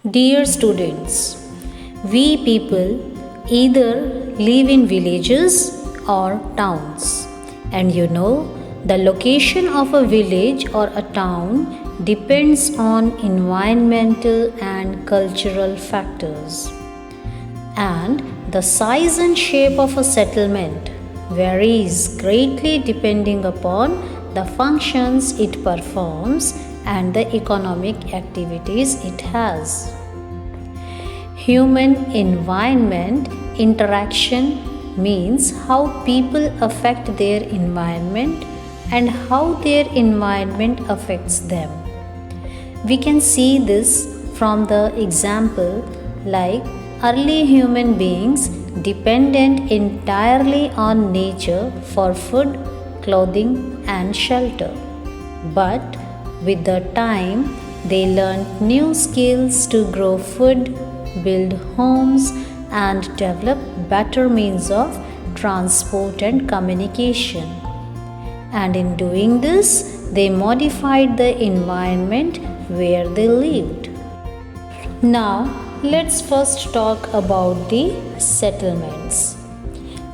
Dear students, we people either live in villages or towns. And the location of a village or a town depends on environmental and cultural factors. And the size and shape of a settlement varies greatly depending upon the functions it performs and the economic activities it has. Human environment interaction means how people affect their environment and how their environment affects them. We can see this from the example like early human beings dependent entirely on nature for food, clothing, and shelter. But with the time, they learned new skills to grow food, build homes, and develop better means of transport and communication. And in doing this, they modified the environment where they lived. Now, let's first talk about the settlements.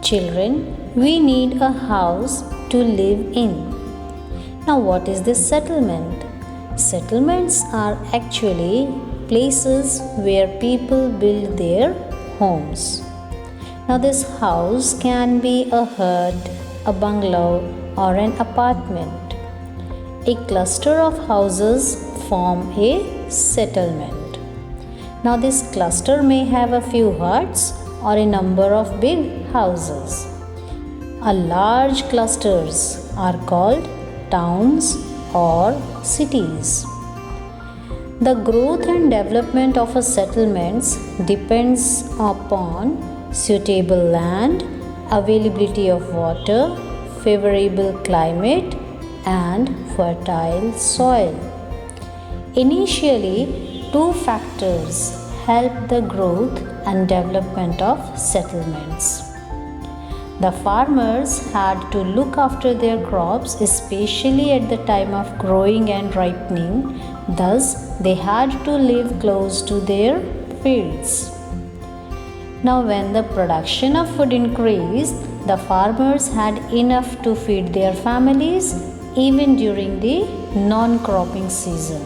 Children, we need a house to live in. Now, what is this settlement? Settlements are actually places where people build their homes. Now, this house can be a hut, a bungalow, or an apartment. A cluster of houses form a settlement. Now, this cluster may have a few huts or a number of big houses. A large clusters are called towns or cities. The growth and development of a settlements depends upon suitable land, availability of water, favorable climate, and fertile soil. Initially, two factors help the growth and development of settlements. The farmers had to look after their crops, especially at the time of growing and ripening. Thus, they had to live close to their fields. Now, when the production of food increased, the farmers had enough to feed their families even during the non-cropping season.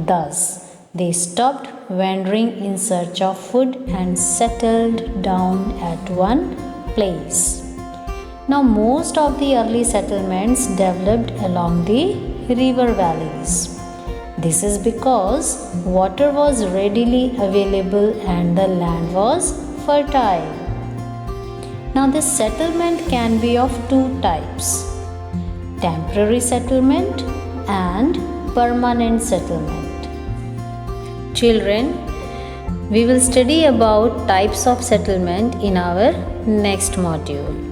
Thus, they stopped wandering in search of food and settled down at one place. Now, most of the early settlements developed along the river valleys. This is because water was readily available and the land was fertile. Now, this settlement can be of two types: temporary settlement and permanent settlement. Children, we will study about types of settlement in our next module.